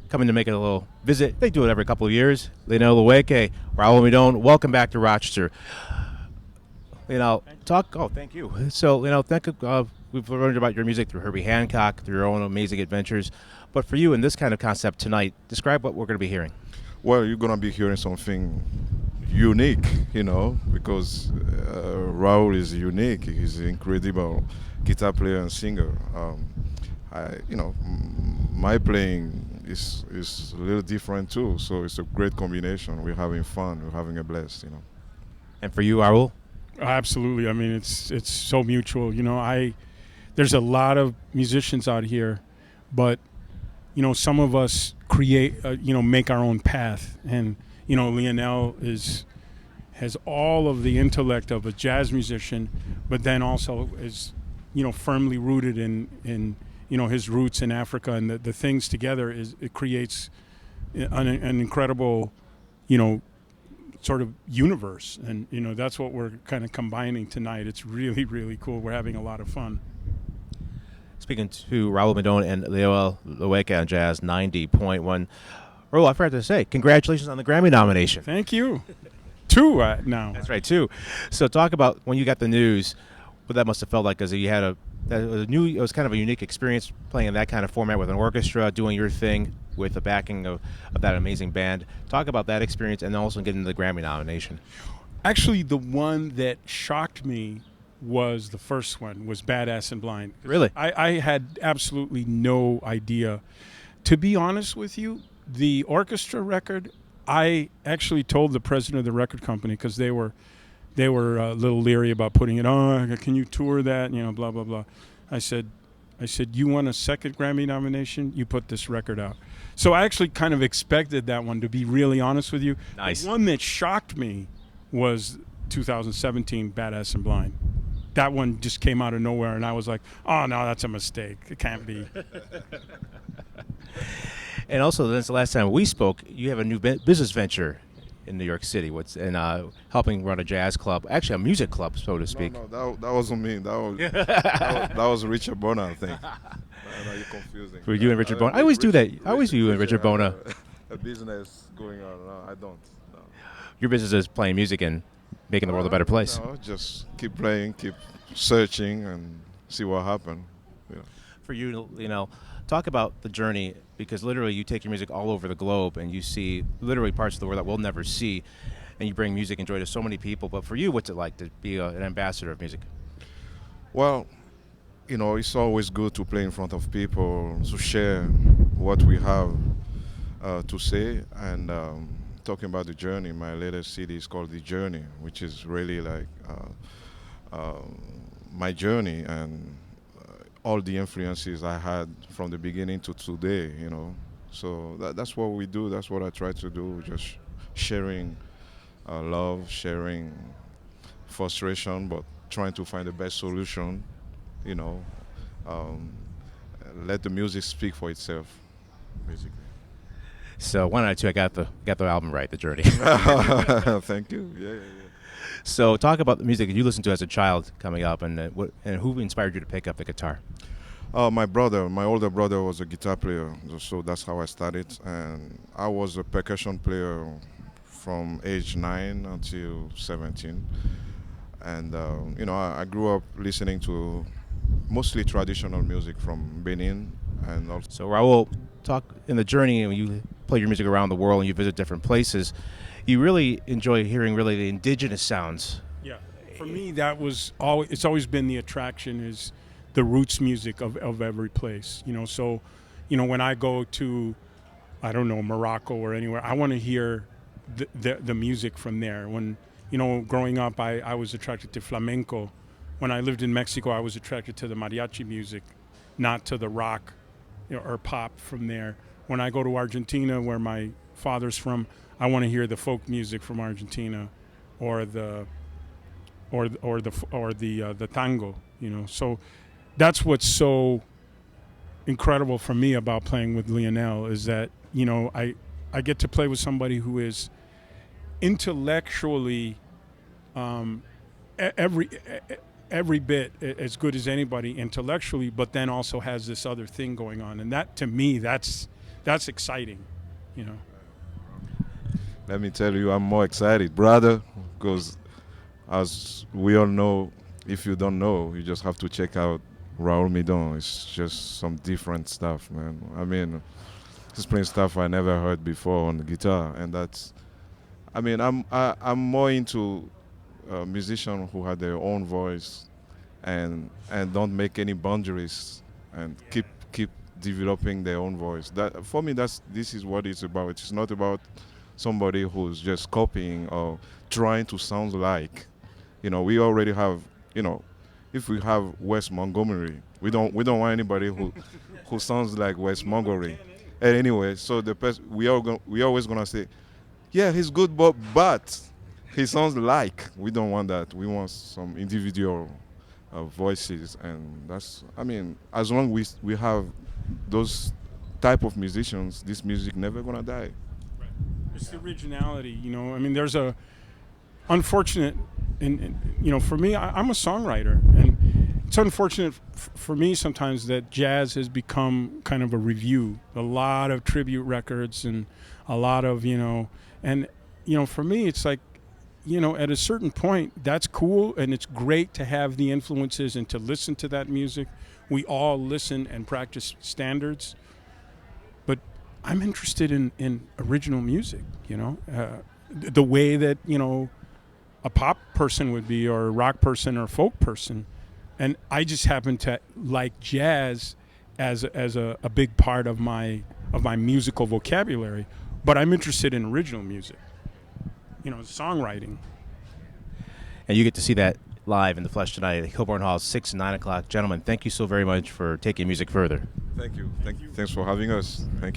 coming to make a little visit. They do it every couple of years. Lionel Loueke, Raul Midon, welcome back to Rochester. Talk. Oh, thank you. So, we've learned about your music through Herbie Hancock, through your own amazing adventures. But for you, in this kind of concept tonight, describe what we're going to be hearing. Well, you're going to be hearing something unique, because Raul is unique. He's an incredible guitar player and singer. My playing is a little different too, so it's a great combination. We're having fun. We're having a blast, And for you, Raul? Absolutely. I mean, it's so mutual. There's a lot of musicians out here, but some of us create, make our own path. And Lionel has all of the intellect of a jazz musician, but then also is firmly rooted in his roots in Africa, and the things together it creates an incredible sort of universe, and that's what we're kind of combining tonight. It's really, really cool. We're having a lot of fun. Speaking to Raul Midon and Lionel Loueke on Jazz 90.1. Raul, I forgot to say, congratulations on the Grammy nomination. Thank you. 2 now. That's right, 2. So talk about when you got the news, what that must have felt like, because you had it was kind of a unique experience playing in that kind of format with an orchestra, doing your thing with the backing of that amazing band. Talk about that experience and also getting the Grammy nomination. Actually, the one that shocked me was the first one, was Badass and Blind. Really? I had absolutely no idea. To be honest with you, the orchestra record, I actually told the president of the record company, because they were a little leery about putting it on. Can you tour that? Blah, blah, blah. I said, you want a second Grammy nomination? You put this record out. So I actually kind of expected that one, to be really honest with you. Nice. The one that shocked me was 2017 Badass and Blind. That one just came out of nowhere, and I was like, oh, no, that's a mistake. It can't be. And also, since the last time we spoke, you have a new business venture in New York City. Helping run a jazz club, actually a music club, so to speak. No, that wasn't me. That was Richard Bona, I think. No, you're confusing. For you and Richard Bona? I always do that. I always view you and Richard Bona. A business going on. No, I don't. No. Your business is playing music and making the world a better place. No, just keep playing, keep searching, and see what happens. For you, talk about the journey, because literally you take your music all over the globe and you see literally parts of the world that we'll never see, and you bring music and joy to so many people. But for you, what's it like to be an ambassador of music? Well, it's always good to play in front of people, to share what we have to say. And talking about the journey, my latest CD is called The Journey, which is really like my journey and all the influences I had from the beginning to today, So that's what we do. That's what I try to do, just sharing love, sharing frustration, but trying to find the best solution, let the music speak for itself, basically. So 1 out of 2, I got the album right, The Journey. Thank you. Yeah. So talk about the music that you listened to as a child coming up, and who inspired you to pick up the guitar? My older brother was a guitar player, so that's how I started. And I was a percussion player from age 9 until 17. And, I grew up listening to mostly traditional music from Benin. And also. So Raul, talk in the journey, when you play your music around the world and you visit different places, you really enjoy hearing really the indigenous sounds. Yeah, for me it's always been the attraction is the roots music of every place. So when I go to, I don't know, Morocco or anywhere, I want to hear the music from there. When growing up, I was attracted to flamenco. When I lived in Mexico, I was attracted to the mariachi music, not to the rock or pop from there. When I go to Argentina, where my father's from, I want to hear the folk music from Argentina, or the tango. So that's what's so incredible for me about playing with Lionel, is that I get to play with somebody who is intellectually every bit as good as anybody intellectually, but then also has this other thing going on, and that, to me, that's that's exciting, you know. Let me tell you, I'm more excited, brother, because as we all know, if you don't know, you just have to check out Raul Midon. It's just some different stuff, man. I mean, he's playing stuff I never heard before on the guitar, and that's. I mean, I'm more into musicians who have their own voice, and don't make any boundaries, and keep developing their own voice. That for me, this is what it's about. It's not about somebody who's just copying or trying to sound like. You know, we already have. You know, if we have Wes Montgomery, we don't want anybody who sounds like Wes Montgomery. And anyway, so we always gonna say, yeah, he's good, but he sounds like. We don't want that. We want some individual voices, and that's. I mean, as long as we have those type of musicians, this music never gonna die. Right. It's the originality, you know. I mean, there's a unfortunate, and you know, for me, I'm a songwriter, and it's unfortunate for me sometimes that jazz has become kind of a review. A lot of tribute records and a lot of, you know, and you know, for me, it's like, you know, at a certain point, that's cool, and it's great to have the influences and to listen to that music. We all listen and practice standards, but I'm interested in original music, you know, the way that, you know, a pop person would be, or a rock person, or a folk person. And I just happen to like jazz as a big part of my musical vocabulary, but I'm interested in original music, you know, songwriting. And you get to see that live in the flesh tonight at Kilbourne Hall, 6 and 9 o'clock. Gentlemen, thank you so very much for taking music further. Thank you. Thanks for having us. Thank you.